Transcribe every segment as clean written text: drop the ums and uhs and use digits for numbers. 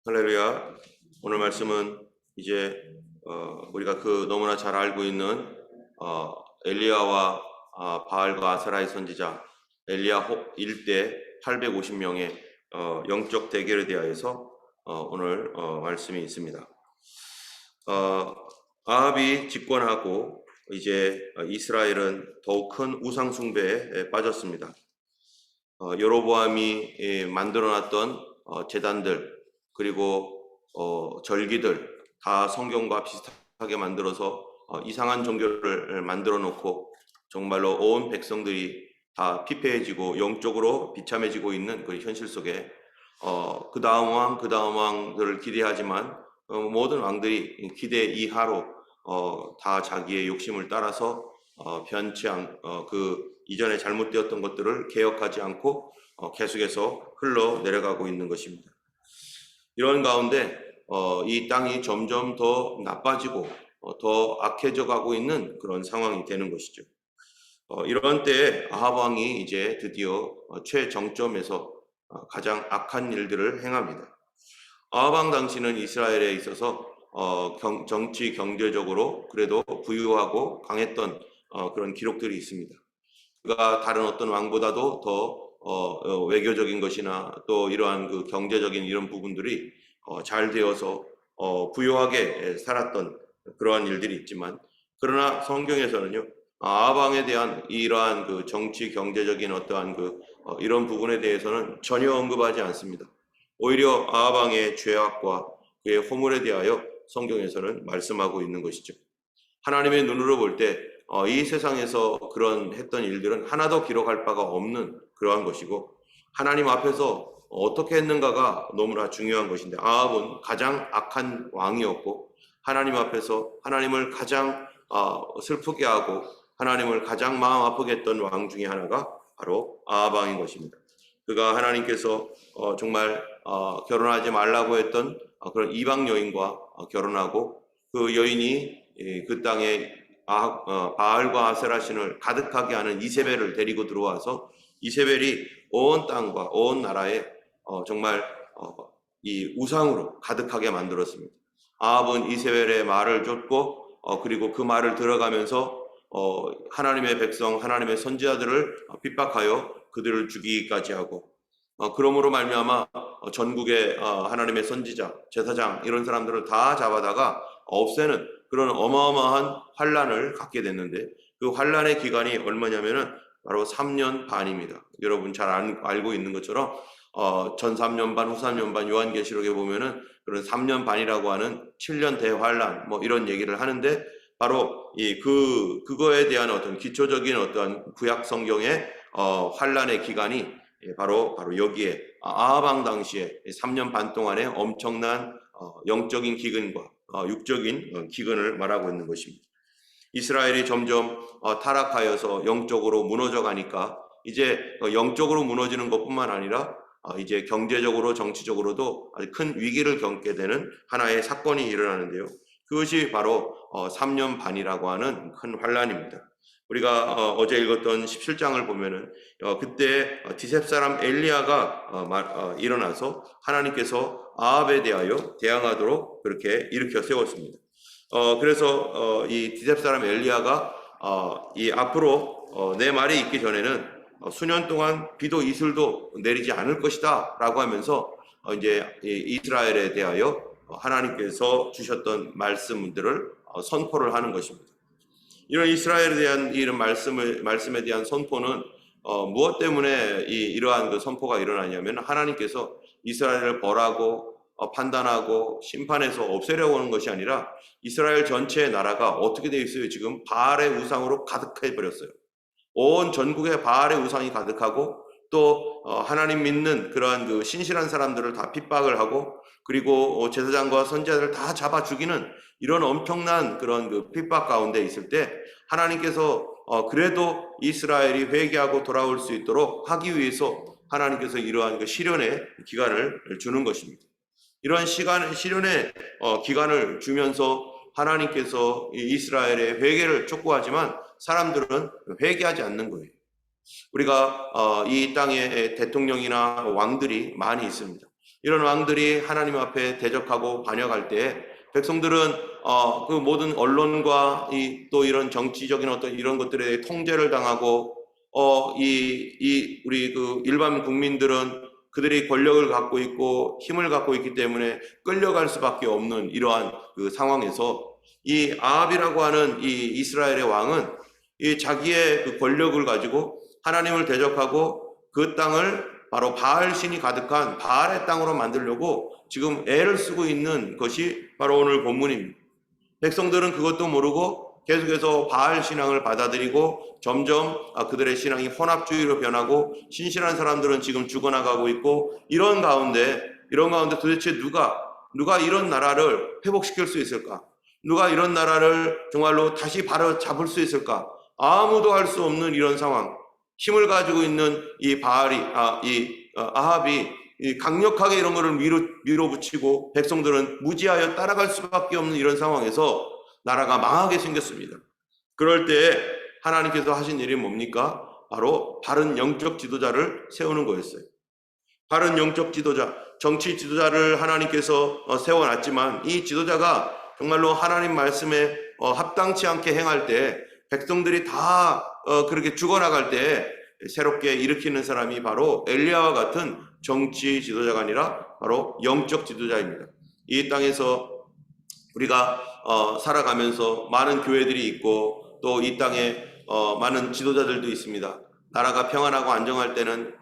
할렐루야. 오늘 말씀은 이제 우리가 너무나 잘 알고 있는 엘리야와 바알과 아사라의 선지자 엘리야 일대 850명의 영적 대결에 대하여서 오늘 말씀이 있습니다. 아합이 집권하고 이제 이스라엘은 더욱 큰 우상 숭배에 빠졌습니다. 여로보암이 만들어놨던 제단들 그리고 절기들 다 성경과 비슷하게 만들어서 이상한 종교를 만들어 놓고 정말로 온 백성들이 다 피폐해지고 영적으로 비참해지고 있는 그 현실 속에 그 다음 왕들을 기대하지만 모든 왕들이 기대 이하로 다 자기의 욕심을 따라서 변치 이전에 잘못되었던 것들을 개혁하지 않고 계속해서 흘러내려가고 있는 것입니다. 이런 가운데 이 땅이 점점 더 나빠지고 더 악해져 가고 있는 그런 상황이 되는 것이죠. 이런 때에 아합 왕이 이제 드디어 최정점에서 가장 악한 일들을 행합니다. 아합 왕 당시는 이스라엘에 있어서 정치 경제적으로 그래도 부유하고 강했던 그런 기록들이 있습니다. 그가 다른 어떤 왕보다도 더 외교적인 것이나 또 이러한 그 경제적인 이런 부분들이 잘 되어서 부유하게 살았던 그러한 일들이 있지만, 그러나 성경에서는요, 아합 왕에 대한 이러한 그 정치 경제적인 어떠한 이런 부분에 대해서는 전혀 언급하지 않습니다. 오히려 아합 왕의 죄악과 그의 허물에 대하여 성경에서는 말씀하고 있는 것이죠. 하나님의 눈으로 볼 때 이 세상에서 그런 했던 일들은 하나도 기록할 바가 없는 그러한 것이고, 하나님 앞에서 어떻게 했는가가 너무나 중요한 것인데, 아합은 가장 악한 왕이었고 하나님 앞에서 하나님을 가장 슬프게 하고 하나님을 가장 마음 아프게 했던 왕 중에 하나가 바로 아합 왕인 것입니다. 그가 하나님께서 정말 결혼하지 말라고 했던 그런 이방 여인과 결혼하고, 그 여인이 그 땅에 바알과 아세라 신을 가득하게 하는 이세벨을 데리고 들어와서 이세벨이 온 땅과 온 나라에 정말 이 우상으로 가득하게 만들었습니다. 아합은 이세벨의 말을 쫓고 그리고 그 말을 들어가면서 하나님의 백성, 하나님의 선지자들을 핍박하여 그들을 죽이기까지 하고, 그러므로 말미암아 전국의 하나님의 선지자, 제사장 이런 사람들을 다 잡아다가 없애는 그런 어마어마한 환란을 갖게 됐는데, 그 환란의 기간이 얼마냐면은 바로 3년 반입니다. 여러분 잘 알고 있는 것처럼 전 3년 반, 후 3년 반 요한계시록에 보면은 그런 3년 반이라고 하는 7년 대환란 뭐 이런 얘기를 하는데, 바로 그거에 대한 어떤 기초적인 어떠한 구약 성경의 환란의 기간이 바로 여기에 아합 왕 당시에 3년 반 동안의 엄청난 영적인 기근과 육적인 기근을 말하고 있는 것입니다. 이스라엘이 점점 타락하여서 영적으로 무너져 가니까 이제 영적으로 무너지는 것뿐만 아니라 이제 경제적으로 정치적으로도 아주 큰 위기를 겪게 되는 하나의 사건이 일어나는데요. 그것이 바로 3년 반이라고 하는 큰 환란입니다. 우리가 어제 읽었던 17장을 보면은 그때 디셉 사람 엘리야가 일어나서 하나님께서 아합에 대하여 대항하도록 그렇게 일으켜 세웠습니다. 그래서 이 디셉 사람 엘리야가 이 앞으로 내 말이 있기 전에는 수년 동안 비도 이슬도 내리지 않을 것이다 라고 하면서 이제 이스라엘에 대하여 하나님께서 주셨던 말씀들을 선포를 하는 것입니다. 이런 이스라엘에 대한 이런 말씀에 대한 선포는 무엇 때문에 이러한 그 선포가 일어나냐면, 하나님께서 이스라엘을 벌하고 판단하고 심판해서 없애려고 하는 것이 아니라 이스라엘 전체의 나라가 어떻게 되어 있어요? 지금 바알의 우상으로 가득해 버렸어요. 온 전국에 바알의 우상이 가득하고, 또 하나님 믿는 그러한 그 신실한 사람들을 다 핍박을 하고, 그리고 제사장과 선지자들을 다 잡아 죽이는 이런 엄청난 그런 그 핍박 가운데 있을 때, 하나님께서 그래도 이스라엘이 회개하고 돌아올 수 있도록 하기 위해서 하나님께서 이러한 그 시련의 기간을 주는 것입니다. 이러한 시련의 기간을 주면서 하나님께서 이스라엘의 회개를 촉구하지만 사람들은 회개하지 않는 거예요. 우리가 이 땅에 대통령이나 왕들이 많이 있습니다. 이런 왕들이 하나님 앞에 대적하고 반역할 때 백성들은 그 모든 언론과 또 이런 정치적인 어떤 이런 것들에 통제를 당하고 우리 그 일반 국민들은 그들이 권력을 갖고 있고 힘을 갖고 있기 때문에 끌려갈 수밖에 없는 이러한 그 상황에서 이 아합이라고 하는 이 이스라엘의 왕은 이 자기의 그 권력을 가지고 하나님을 대적하고 그 땅을 바로 바알 신이 가득한 바알의 땅으로 만들려고 지금 애를 쓰고 있는 것이 바로 오늘 본문입니다. 백성들은 그것도 모르고 계속해서 바알 신앙을 받아들이고 점점 그들의 신앙이 혼합주의로 변하고 신실한 사람들은 지금 죽어나가고 있고 이런 가운데 도대체 누가 이런 나라를 회복시킬 수 있을까? 누가 이런 나라를 정말로 다시 바로 잡을 수 있을까? 아무도 할 수 없는 이런 상황. 힘을 가지고 있는 이 아합이 강력하게 이런 거를 밀어붙이고 백성들은 무지하여 따라갈 수밖에 없는 이런 상황에서 나라가 망하게 생겼습니다. 그럴 때 하나님께서 하신 일이 뭡니까? 바로 바른 영적 지도자를 세우는 거였어요. 바른 영적 지도자, 정치 지도자를 하나님께서 세워놨지만 이 지도자가 정말로 하나님 말씀에 합당치 않게 행할 때 백성들이 다 그렇게 죽어나갈 때 새롭게 일으키는 사람이 바로 엘리야와 같은 정치 지도자가 아니라 바로 영적 지도자입니다. 이 땅에서 우리가 살아가면서 많은 교회들이 있고 또 이 땅에 많은 지도자들도 있습니다. 나라가 평안하고 안정할 때는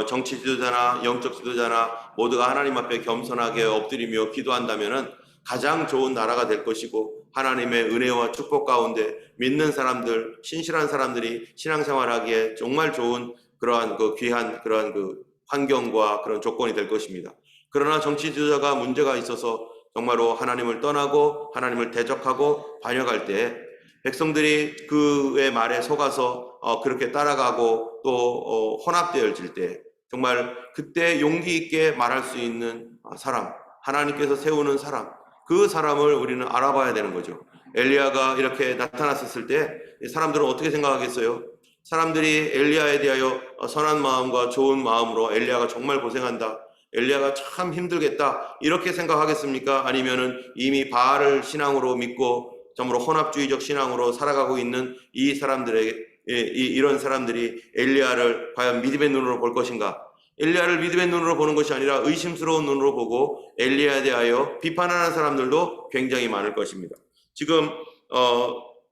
정치 지도자나 영적 지도자나 모두가 하나님 앞에 겸손하게 엎드리며 기도한다면은 가장 좋은 나라가 될 것이고 하나님의 은혜와 축복 가운데 믿는 사람들, 신실한 사람들이 신앙생활하기에 정말 좋은 그러한 그 귀한 그러한 그 환경과 그런 조건이 될 것입니다. 그러나 정치 지도자가 문제가 있어서 정말로 하나님을 떠나고 하나님을 대적하고 반역할 때 백성들이 그의 말에 속아서 그렇게 따라가고 또 혼합되어질 때 정말 그때 용기 있게 말할 수 있는 사람, 하나님께서 세우는 사람, 그 사람을 우리는 알아봐야 되는 거죠. 엘리야가 이렇게 나타났었을 때 사람들은 어떻게 생각하겠어요? 사람들이 엘리야에 대하여 선한 마음과 좋은 마음으로 엘리야가 정말 고생한다, 엘리야가 참 힘들겠다 이렇게 생각하겠습니까? 아니면은 이미 바알을 신앙으로 믿고 정말로 혼합주의적 신앙으로 살아가고 있는 이 사람들에게 이런 사람들이 엘리야를 과연 믿음의 눈으로 볼 것인가? 엘리야를 믿음의 눈으로 보는 것이 아니라 의심스러운 눈으로 보고 엘리야에 대하여 비판하는 사람들도 굉장히 많을 것입니다. 지금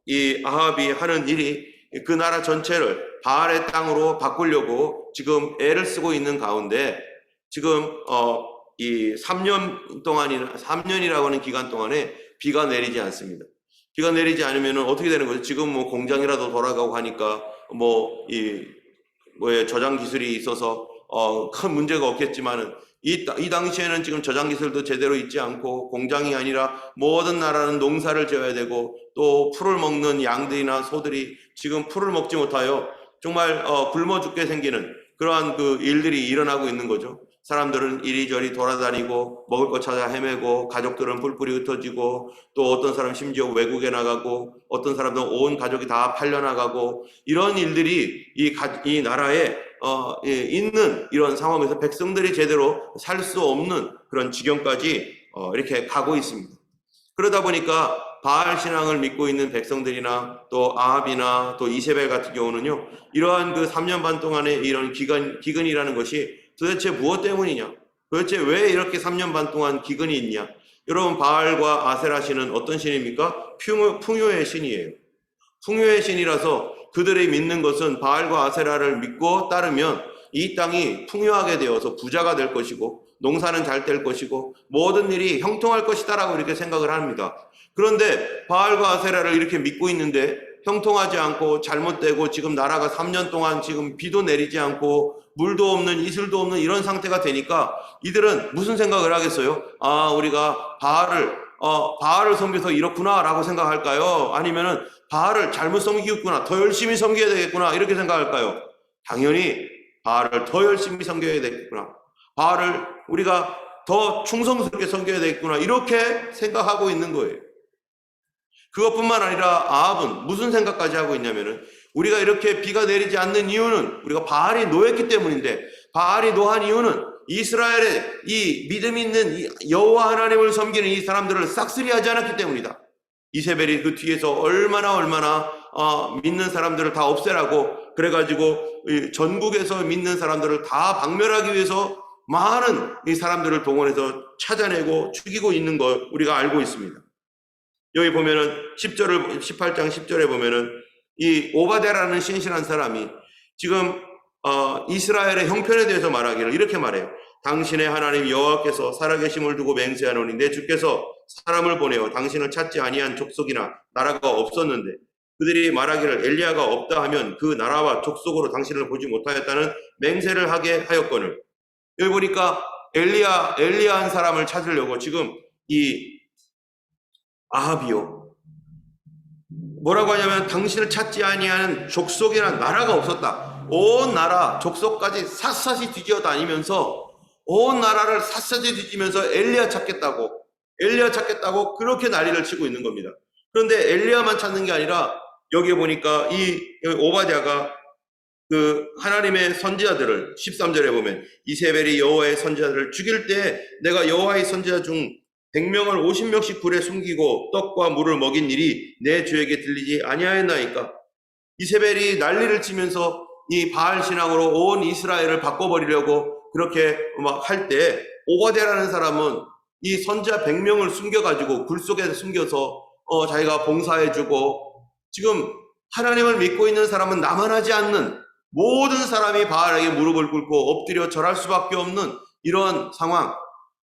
이 아합이 하는 일이 그 나라 전체를 바알의 땅으로 바꾸려고 지금 애를 쓰고 있는 가운데 지금 이 3년이라고 하는 기간 동안에 비가 내리지 않습니다. 비가 내리지 않으면 어떻게 되는 거죠? 지금 뭐 공장이라도 돌아가고 하니까 저장 기술이 있어서 큰 문제가 없겠지만은 이 당시에는 지금 저장 기술도 제대로 있지 않고 공장이 아니라 모든 나라는 농사를 지어야 되고 또 풀을 먹는 양들이나 소들이 지금 풀을 먹지 못하여 정말 굶어 죽게 생기는 그러한 그 일들이 일어나고 있는 거죠. 사람들은 이리저리 돌아다니고 먹을 것 찾아 헤매고 가족들은 뿔뿔이 흩어지고 또 어떤 사람 심지어 외국에 나가고 어떤 사람들은 온 가족이 다 팔려나가고 이런 일들이 이 나라에 있는 이런 상황에서 백성들이 제대로 살 수 없는 그런 지경까지 이렇게 가고 있습니다. 그러다 보니까 바알 신앙을 믿고 있는 백성들이나 또 아합이나 또 이세벨 같은 경우는요, 이러한 그 3년 반 동안의 이런 기근이라는 것이 도대체 무엇 때문이냐? 도대체 왜 이렇게 3년 반 동안 기근이 있냐? 여러분, 바알과 아세라 신은 어떤 신입니까? 풍요의 신이에요. 풍요의 신이라서 그들이 믿는 것은 바알과 아세라를 믿고 따르면 이 땅이 풍요하게 되어서 부자가 될 것이고 농사는 잘 될 것이고 모든 일이 형통할 것이다라고 이렇게 생각을 합니다. 그런데 바알과 아세라를 이렇게 믿고 있는데 형통하지 않고 잘못되고 지금 나라가 3년 동안 지금 비도 내리지 않고 물도 없는 이슬도 없는 이런 상태가 되니까 이들은 무슨 생각을 하겠어요? 우리가 바알을 섬겨서 이렇구나 라고 생각할까요? 아니면은 바알을 잘못 섬기겠구나, 더 열심히 섬겨야 되겠구나 이렇게 생각할까요? 당연히 바알을 더 열심히 섬겨야 되겠구나, 바알을 우리가 더 충성스럽게 섬겨야 되겠구나 이렇게 생각하고 있는 거예요. 그것뿐만 아니라 아합은 무슨 생각까지 하고 있냐면은 우리가 이렇게 비가 내리지 않는 이유는 우리가 바알이 노했기 때문인데, 바알이 노한 이유는 이스라엘의 이 믿음 있는 여호와 하나님을 섬기는 이 사람들을 싹쓸이하지 않았기 때문이다. 이세벨이 그 뒤에서 얼마나 믿는 사람들을 다 없애라고 그래가지고 전국에서 믿는 사람들을 다 박멸하기 위해서 많은 이 사람들을 동원해서 찾아내고 죽이고 있는 걸 우리가 알고 있습니다. 여기 보면은 18장 10절에 보면은 이 오바댜라는 신실한 사람이 지금 이스라엘의 형편에 대해서 말하기를 이렇게 말해요. 당신의 하나님 여호와께서 살아계심을 두고 맹세하노니 내 주께서 사람을 보내어 당신을 찾지 아니한 족속이나 나라가 없었는데 그들이 말하기를 엘리야가 없다 하면 그 나라와 족속으로 당신을 보지 못하였다는 맹세를 하게 하였거늘. 여기 보니까 엘리야 한 사람을 찾으려고 지금 이 아합이요 뭐라고 하냐면 당신을 찾지 아니하는 족속이나 나라가 없었다. 온 나라 족속까지 샅샅이 뒤져 다니면서 온 나라를 샅샅이 뒤지면서 엘리야 찾겠다고 그렇게 난리를 치고 있는 겁니다. 그런데 엘리야만 찾는 게 아니라 여기에 보니까 이 오바댜가 그 하나님의 선지자들을 13절에 보면 이세벨이 여호와의 선지자들을 죽일 때 내가 여호와의 선지자 중 100명을 50명씩 굴에 숨기고 떡과 물을 먹인 일이 내 주에게 들리지 아니하였나이까. 이세벨이 난리를 치면서 이 바알 신앙으로 온 이스라엘을 바꿔버리려고 그렇게 막 할 때 오바댜라는 사람은 이 선지자 100명을 숨겨가지고 굴 속에 숨겨서 자기가 봉사해주고 지금 하나님을 믿고 있는 사람은 나만하지 않는 모든 사람이 바알에게 무릎을 꿇고 엎드려 절할 수밖에 없는 이런 상황.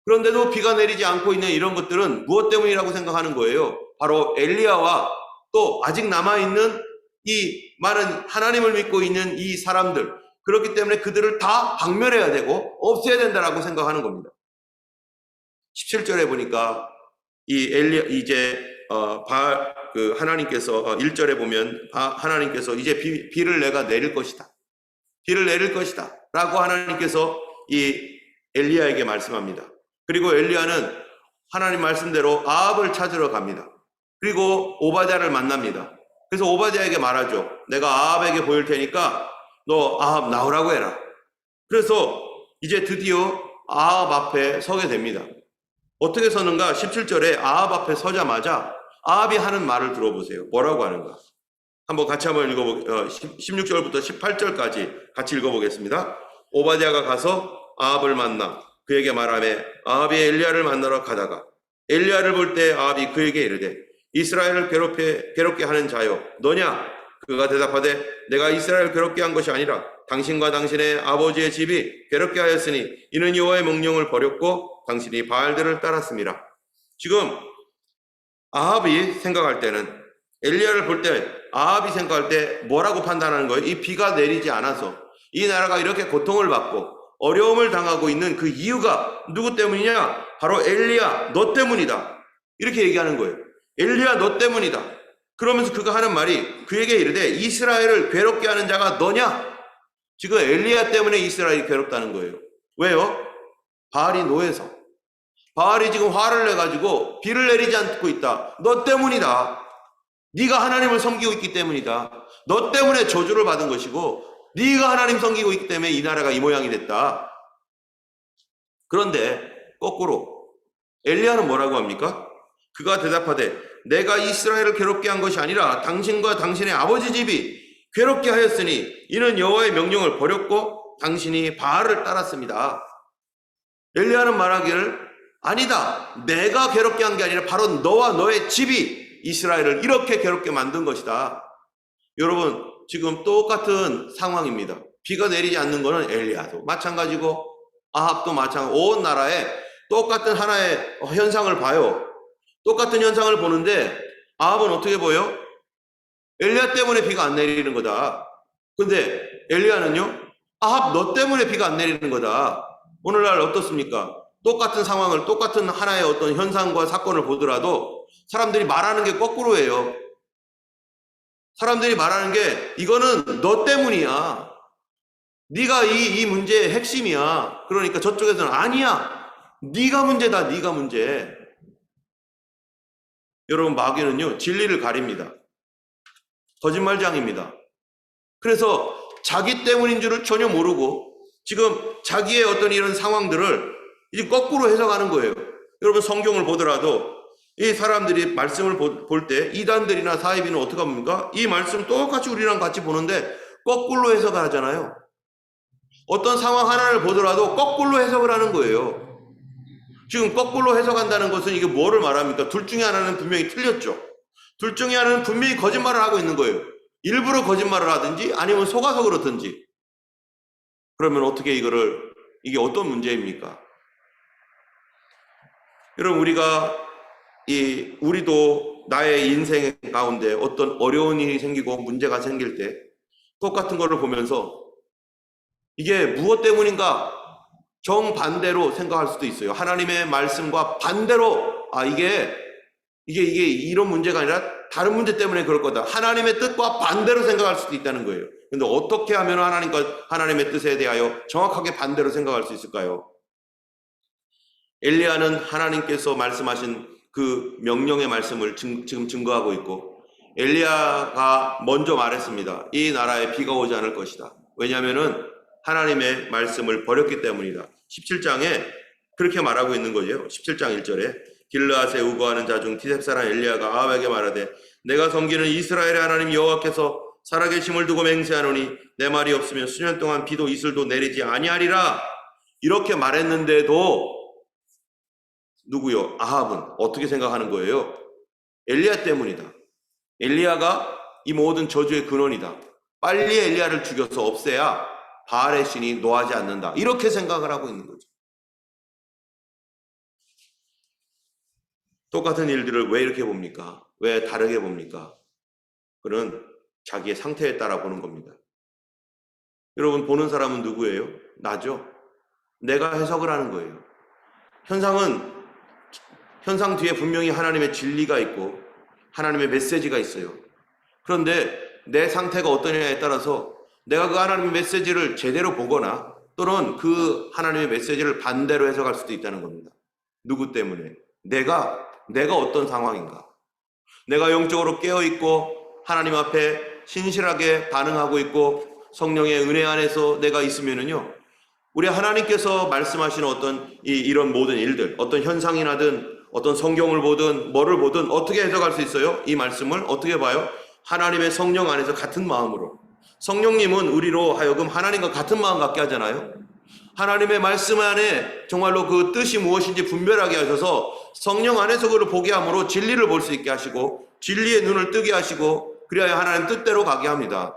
그런데도 비가 내리지 않고 있는 이런 것들은 무엇 때문이라고 생각하는 거예요? 바로 엘리야와 또 아직 남아있는 이 많은 하나님을 믿고 있는 이 사람들, 그렇기 때문에 그들을 다 박멸해야 되고 없애야 된다라고 생각하는 겁니다. 17절에 보니까 이 엘리야 이제 하나님께서 1절에 보면 하나님께서 이제 비를 내가 내릴 것이다. 비를 내릴 것이다 라고 하나님께서 이 엘리야에게 말씀합니다. 그리고 엘리야는 하나님 말씀대로 아합을 찾으러 갑니다. 그리고 오바댜를 만납니다. 그래서 오바댜에게 말하죠. 내가 아합에게 보일 테니까 너 아합 나오라고 해라. 그래서 이제 드디어 아합 앞에 서게 됩니다. 어떻게 서는가? 17절에 아합 앞에 서자마자 아합이 하는 말을 들어보세요. 뭐라고 하는가? 같이 한번 읽어보겠습니다. 16절부터 18절까지 같이 읽어보겠습니다. 오바댜가 가서 아합을 만나 그에게 말하며 아합이 엘리야를 만나러 가다가 엘리야를 볼 때 아합이 그에게 이르되 이스라엘을 괴롭게 하는 자여 너냐? 그가 대답하되 내가 이스라엘을 괴롭게 한 것이 아니라 당신과 당신의 아버지의 집이 괴롭게 하였으니 이는 여호와의 명령을 버렸고 당신이 바알들을 따랐습니다. 지금 아합이 생각할 때는 엘리야를 볼 때 아합이 생각할 때 뭐라고 판단하는 거예요? 이 비가 내리지 않아서 이 나라가 이렇게 고통을 받고 어려움을 당하고 있는 그 이유가 누구 때문이냐? 바로 엘리야 너 때문이다. 이렇게 얘기하는 거예요. 엘리야 너 때문이다. 그러면서 그가 하는 말이 그에게 이르되 이스라엘을 괴롭게 하는 자가 너냐? 지금 엘리야 때문에 이스라엘이 괴롭다는 거예요. 왜요? 바알이 노해서. 바알이 지금 화를 내가지고 비를 내리지 않고 있다. 너 때문이다. 네가 하나님을 섬기고 있기 때문이다. 너 때문에 저주를 받은 것이고 네가 하나님 섬기고 있기 때문에 이 나라가 이 모양이 됐다. 그런데 거꾸로 엘리야는 뭐라고 합니까? 그가 대답하되 내가 이스라엘을 괴롭게 한 것이 아니라 당신과 당신의 아버지 집이 괴롭게 하였으니 이는 여호와의 명령을 버렸고 당신이 바알을 따랐습니다. 엘리야는 말하기를 아니다. 내가 괴롭게 한 게 아니라 바로 너와 너의 집이 이스라엘을 이렇게 괴롭게 만든 것이다. 여러분 지금 똑같은 상황입니다. 비가 내리지 않는 것은 엘리야도 마찬가지고 아합도 마찬가지고 온 나라에 똑같은 하나의 현상을 봐요. 똑같은 현상을 보는데 아합은 어떻게 보여? 엘리야 때문에 비가 안 내리는 거다. 근데 엘리야는요? 아합 너 때문에 비가 안 내리는 거다. 오늘날 어떻습니까? 똑같은 상황을 똑같은 하나의 어떤 현상과 사건을 보더라도 사람들이 말하는 게 거꾸로예요. 사람들이 말하는 게 이거는 너 때문이야. 네가 이 문제의 핵심이야. 그러니까 저쪽에서는 아니야. 네가 문제다. 네가 문제. 여러분 마귀는요 진리를 가립니다. 거짓말장입니다. 그래서 자기 때문인 줄을 전혀 모르고 지금 자기의 어떤 이런 상황들을 이제 거꾸로 해석하는 거예요. 여러분 성경을 보더라도 이 사람들이 말씀을 볼 때 이단들이나 사이비는 어떻게 합니까? 이 말씀 똑같이 우리랑 같이 보는데 거꾸로 해석을 하잖아요. 어떤 상황 하나를 보더라도 거꾸로 해석을 하는 거예요. 지금 거꾸로 해석한다는 것은 이게 뭐를 말합니까? 둘 중에 하나는 분명히 틀렸죠. 둘 중에 하나는 분명히 거짓말을 하고 있는 거예요. 일부러 거짓말을 하든지 아니면 속아서 그렇든지. 그러면 어떻게 이게 어떤 문제입니까? 여러분 우리도 나의 인생 가운데 어떤 어려운 일이 생기고 문제가 생길 때 똑같은 거를 보면서 이게 무엇 때문인가 정반대로 생각할 수도 있어요. 하나님의 말씀과 반대로 이게 이런 문제가 아니라 다른 문제 때문에 그럴 거다. 하나님의 뜻과 반대로 생각할 수도 있다는 거예요. 근데 어떻게 하면 하나님의 뜻에 대하여 정확하게 반대로 생각할 수 있을까요? 엘리야는 하나님께서 말씀하신 그 명령의 말씀을 지금 증거하고 있고, 엘리야가 먼저 말했습니다. 이 나라에 비가 오지 않을 것이다. 왜냐하면은 하나님의 말씀을 버렸기 때문이다. 17장에 그렇게 말하고 있는 거죠. 17장 1절에 길르앗에 우거하는 자 중 디셉 사람 엘리야가 아합에게 말하되 내가 섬기는 이스라엘의 하나님 여호와께서 살아계심을 두고 맹세하노니 내 말이 없으면 수년 동안 비도 이슬도 내리지 아니하리라. 이렇게 말했는데도 누구요? 아합은 어떻게 생각하는 거예요? 엘리야 때문이다. 엘리야가 이 모든 저주의 근원이다. 빨리 엘리야를 죽여서 없애야 바알의 신이 노하지 않는다. 이렇게 생각을 하고 있는 거죠. 똑같은 일들을 왜 이렇게 봅니까? 왜 다르게 봅니까? 그는 자기의 상태에 따라 보는 겁니다. 여러분 보는 사람은 누구예요? 나죠. 내가 해석을 하는 거예요. 현상 뒤에 분명히 하나님의 진리가 있고 하나님의 메시지가 있어요. 그런데 내 상태가 어떠냐에 따라서 내가 그 하나님의 메시지를 제대로 보거나 또는 그 하나님의 메시지를 반대로 해석할 수도 있다는 겁니다. 누구 때문에? 내가 어떤 상황인가? 내가 영적으로 깨어있고 하나님 앞에 신실하게 반응하고 있고 성령의 은혜 안에서 내가 있으면은요, 우리 하나님께서 말씀하시는 어떤 이런 모든 일들, 어떤 현상이나든 어떤 성경을 보든 뭐를 보든 어떻게 해석할 수 있어요? 이 말씀을 어떻게 봐요? 하나님의 성령 안에서 같은 마음으로. 성령님은 우리로 하여금 하나님과 같은 마음 갖게 하잖아요. 하나님의 말씀 안에 정말로 그 뜻이 무엇인지 분별하게 하셔서 성령 안에서 그를 보게 함으로 진리를 볼 수 있게 하시고 진리의 눈을 뜨게 하시고 그래야 하나님 뜻대로 가게 합니다.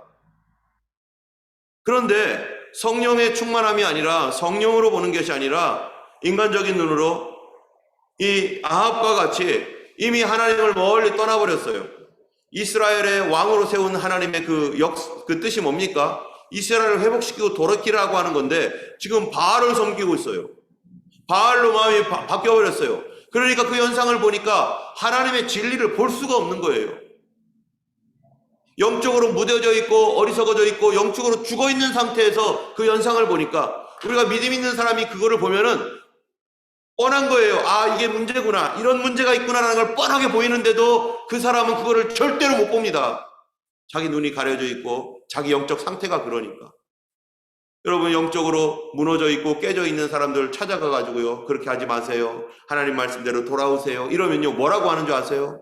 그런데 성령의 충만함이 아니라 성령으로 보는 것이 아니라 인간적인 눈으로 이 아합과 같이 이미 하나님을 멀리 떠나버렸어요. 이스라엘의 왕으로 세운 하나님의 그 뜻이 뭡니까? 이스라엘을 회복시키고 돌이키라고 하는 건데 지금 바알을 섬기고 있어요. 바알로 마음이 바뀌어버렸어요. 그러니까 그 현상을 보니까 하나님의 진리를 볼 수가 없는 거예요. 영적으로 무뎌져 있고 어리석어져 있고 영적으로 죽어있는 상태에서 그 현상을 보니까 우리가 믿음 있는 사람이 그거를 보면은 뻔한 거예요. 이게 문제구나. 이런 문제가 있구나라는 걸 뻔하게 보이는데도 그 사람은 그거를 절대로 못 봅니다. 자기 눈이 가려져 있고 자기 영적 상태가 그러니까. 여러분 영적으로 무너져 있고 깨져 있는 사람들 찾아가 가지고요. 그렇게 하지 마세요. 하나님 말씀대로 돌아오세요. 이러면요. 뭐라고 하는 줄 아세요?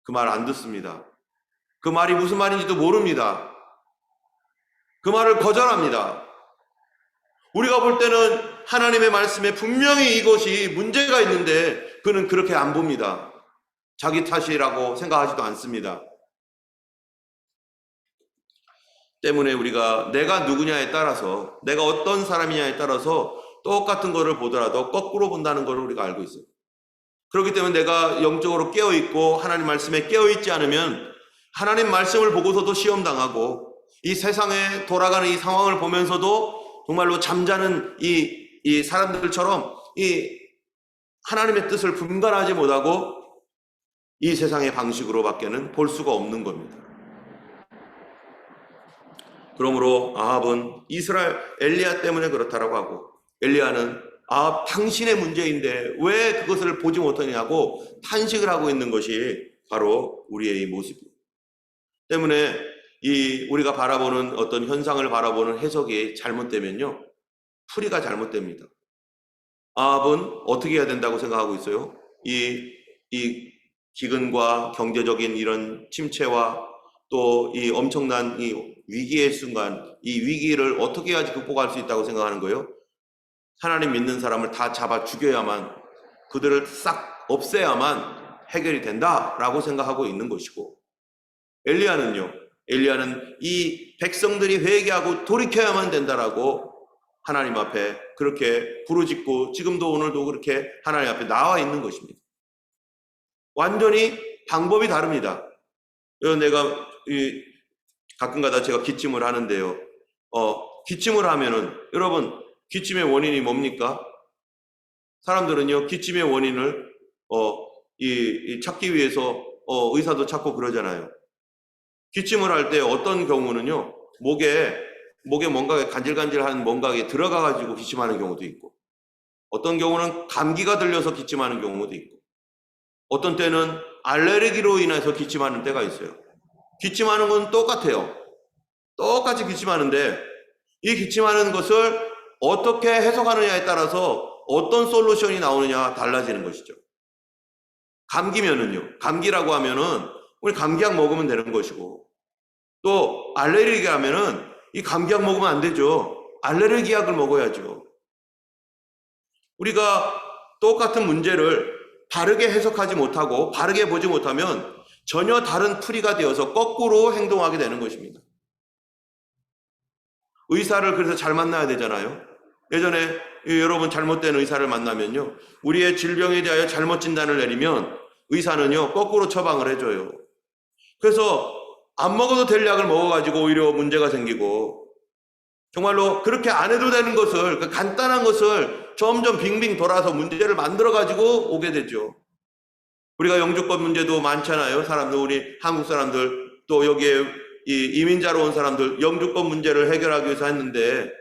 그 말 안 듣습니다. 그 말이 무슨 말인지도 모릅니다. 그 말을 거절합니다. 우리가 볼 때는 하나님의 말씀에 분명히 이것이 문제가 있는데 그는 그렇게 안 봅니다. 자기 탓이라고 생각하지도 않습니다. 때문에 우리가 내가 누구냐에 따라서 내가 어떤 사람이냐에 따라서 똑같은 거를 보더라도 거꾸로 본다는 걸 우리가 알고 있어요. 그렇기 때문에 내가 영적으로 깨어있고 하나님 말씀에 깨어있지 않으면 하나님 말씀을 보고서도 시험당하고 이 세상에 돌아가는 이 상황을 보면서도 정말로 잠자는 이 사람들처럼 이 하나님의 뜻을 분간하지 못하고 이 세상의 방식으로밖에는 볼 수가 없는 겁니다. 그러므로 아합은 엘리야 때문에 그렇다라고 하고 엘리야는 아합 당신의 문제인데 왜 그것을 보지 못하냐고 탄식을 하고 있는 것이 바로 우리의 이 모습입니다. 때문에 우리가 바라보는 어떤 현상을 바라보는 해석이 잘못되면요, 풀이가 잘못됩니다. 아합은 어떻게 해야 된다고 생각하고 있어요? 이 기근과 경제적인 이런 침체와 또 이 엄청난 이 위기의 순간, 이 위기를 어떻게 해야지 극복할 수 있다고 생각하는 거예요? 하나님 믿는 사람을 다 잡아 죽여야만, 그들을 싹 없애야만 해결이 된다라고 생각하고 있는 것이고, 엘리야는 이 백성들이 회개하고 돌이켜야만 된다라고 하나님 앞에 그렇게 부르짖고 지금도 오늘도 그렇게 하나님 앞에 나와 있는 것입니다. 완전히 방법이 다릅니다. 내가 가끔가다 제가 기침을 하는데요. 기침을 하면은 여러분, 기침의 원인이 뭡니까? 사람들은요 기침의 원인을 찾기 위해서 의사도 찾고 그러잖아요. 기침을 할 때 어떤 경우는요 목에 뭔가 간질간질한 뭔가에 들어가가지고 기침하는 경우도 있고, 어떤 경우는 감기가 들려서 기침하는 경우도 있고, 어떤 때는 알레르기로 인해서 기침하는 때가 있어요. 기침하는 건 똑같아요. 똑같이 기침하는데 이 기침하는 것을 어떻게 해석하느냐에 따라서 어떤 솔루션이 나오느냐 달라지는 것이죠. 감기라고 하면은 우리 감기약 먹으면 되는 것이고, 또 알레르기 하면은 이 감기약 먹으면 안 되죠. 알레르기 약을 먹어야죠. 우리가 똑같은 문제를 바르게 해석하지 못하고 바르게 보지 못하면 전혀 다른 풀이가 되어서 거꾸로 행동하게 되는 것입니다. 의사를 그래서 잘 만나야 되잖아요. 예전에 여러분 잘못된 의사를 만나면요, 우리의 질병에 대하여 잘못 진단을 내리면 의사는요 거꾸로 처방을 해줘요. 그래서 안 먹어도 될 약을 먹어가지고 오히려 문제가 생기고, 정말로 그렇게 안 해도 되는 것을, 그 간단한 것을 점점 빙빙 돌아서 문제를 만들어가지고 오게 되죠. 우리가 영주권 문제도 많잖아요. 사람들, 우리 한국 사람들, 또 여기에 이민자로 온 사람들 영주권 문제를 해결하기 위해서 했는데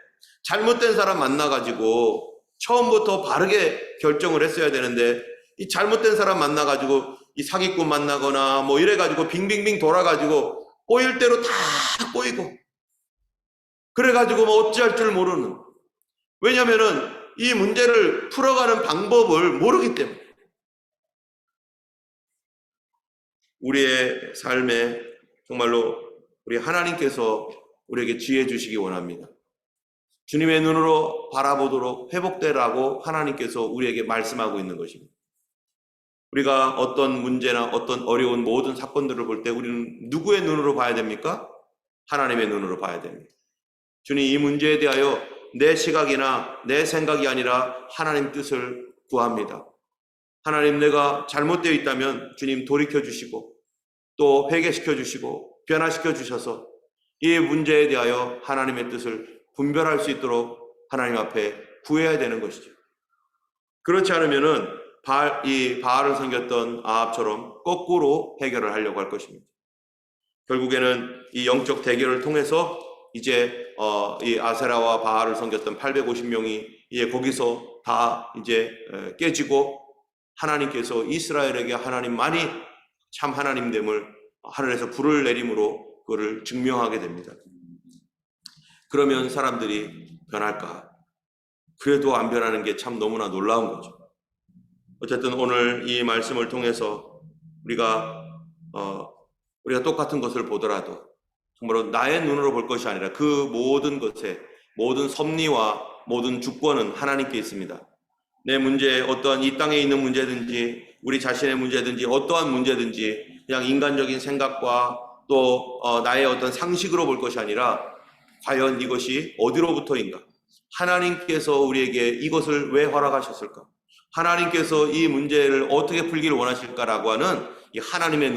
잘못된 사람 만나가지고 처음부터 바르게 결정을 했어야 되는데, 이 잘못된 사람 만나가지고 이 사기꾼 만나거나 뭐 이래가지고 빙빙빙 돌아가지고 꼬일 대로 다 꼬이고, 그래가지고 뭐 어찌할 줄 모르는, 왜냐면은 이 문제를 풀어가는 방법을 모르기 때문에. 우리의 삶에 정말로 우리 하나님께서 우리에게 지혜 주시기 원합니다. 주님의 눈으로 바라보도록 회복되라고 하나님께서 우리에게 말씀하고 있는 것입니다. 우리가 어떤 문제나 어떤 어려운 모든 사건들을 볼 때 우리는 누구의 눈으로 봐야 됩니까? 하나님의 눈으로 봐야 됩니다. 주님, 이 문제에 대하여 내 시각이나 내 생각이 아니라 하나님 뜻을 구합니다. 하나님, 내가 잘못되어 있다면 주님 돌이켜 주시고 또 회개시켜 주시고 변화시켜 주셔서 이 문제에 대하여 하나님의 뜻을 분별할 수 있도록 하나님 앞에 구해야 되는 것이죠. 그렇지 않으면은 바알을 섬겼던 아합처럼 거꾸로 해결을 하려고 할 것입니다. 결국에는 이 영적 대결을 통해서 이제 이 아세라와 바알을 섬겼던 850명이 이제 거기서 다 이제 깨지고, 하나님께서 이스라엘에게 하나님만이 참 하나님됨을 하늘에서 불을 내림으로 그거를 증명하게 됩니다. 그러면 사람들이 변할까? 그래도 안 변하는 게 참 너무나 놀라운 거죠. 어쨌든 오늘 이 말씀을 통해서 우리가 똑같은 것을 보더라도 정말로 나의 눈으로 볼 것이 아니라 그 모든 것에, 모든 섭리와 모든 주권은 하나님께 있습니다. 내 문제, 어떠한 이 땅에 있는 문제든지 우리 자신의 문제든지 어떠한 문제든지 그냥 인간적인 생각과 또 나의 어떤 상식으로 볼 것이 아니라 과연 이것이 어디로부터인가? 하나님께서 우리에게 이것을 왜 허락하셨을까? 하나님께서 이 문제를 어떻게 풀기를 원하실까라고 하는 이 하나님의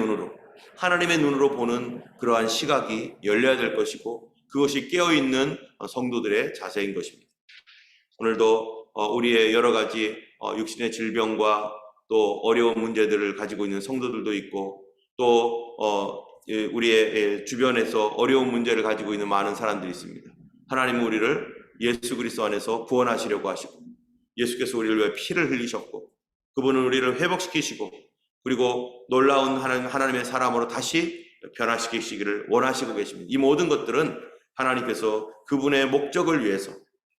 눈으로 보는 그러한 시각이 열려야 될 것이고, 그것이 깨어있는 성도들의 자세인 것입니다. 오늘도 우리의 여러 가지 육신의 질병과 또 어려운 문제들을 가지고 있는 성도들도 있고, 또 우리의 주변에서 어려운 문제를 가지고 있는 많은 사람들이 있습니다. 하나님은 우리를 예수 그리스도 안에서 구원하시려고 하시고, 예수께서 우리를 위해 피를 흘리셨고, 그분은 우리를 회복시키시고, 그리고 놀라운 하나님의 사람으로 다시 변화시키시기를 원하시고 계십니다. 이 모든 것들은 하나님께서 그분의 목적을 위해서,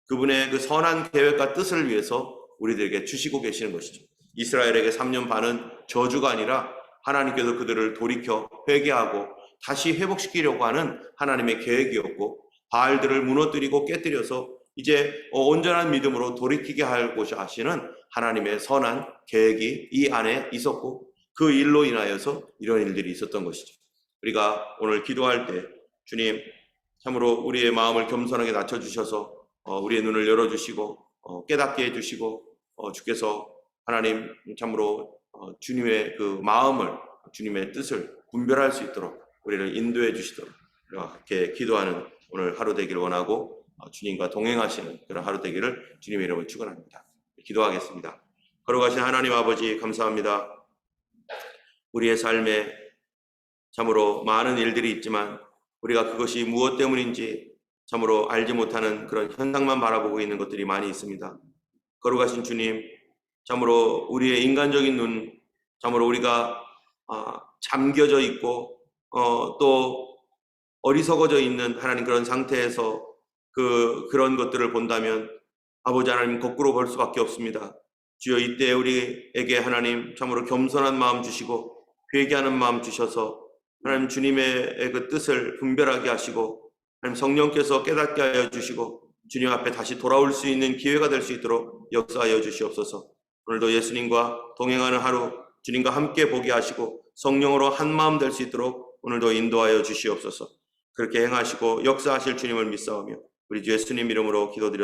그분의 그 선한 계획과 뜻을 위해서 우리들에게 주시고 계시는 것이죠. 이스라엘에게 3년 반은 저주가 아니라 하나님께서 그들을 돌이켜 회개하고 다시 회복시키려고 하는 하나님의 계획이었고, 바알들을 무너뜨리고 깨뜨려서 이제 온전한 믿음으로 돌이키게 하고자 하시는 하나님의 선한 계획이 이 안에 있었고, 그 일로 인하여서 이런 일들이 있었던 것이죠. 우리가 오늘 기도할 때 주님 참으로 우리의 마음을 겸손하게 낮춰주셔서 우리의 눈을 열어주시고 깨닫게 해주시고, 주께서 하나님 참으로 주님의 그 마음을, 주님의 뜻을 분별할 수 있도록 우리를 인도해 주시도록 이렇게 기도하는 오늘 하루 되기를 원하고, 주님과 동행하시는 그런 하루 되기를 주님의 이름으로 축원합니다. 기도하겠습니다. 걸어가신 하나님 아버지 감사합니다. 우리의 삶에 참으로 많은 일들이 있지만 우리가 그것이 무엇 때문인지 참으로 알지 못하는 그런 현상만 바라보고 있는 것들이 많이 있습니다. 거룩하신 주님, 참으로 우리의 인간적인 눈, 참으로 우리가 잠겨져 있고 또 어리석어져 있는 하나님 그런 상태에서 그런 것들을 본다면 아버지 하나님 거꾸로 볼 수밖에 없습니다. 주여, 이때 우리에게 하나님 참으로 겸손한 마음 주시고 회개하는 마음 주셔서 하나님 주님의 그 뜻을 분별하게 하시고, 하나님 성령께서 깨닫게 하여 주시고 주님 앞에 다시 돌아올 수 있는 기회가 될 수 있도록 역사하여 주시옵소서. 오늘도 예수님과 동행하는 하루, 주님과 함께 보게 하시고 성령으로 한 마음 될 수 있도록 오늘도 인도하여 주시옵소서. 그렇게 행하시고 역사하실 주님을 믿사오며 우리 주 예수님 이름으로 기도드렸습니다.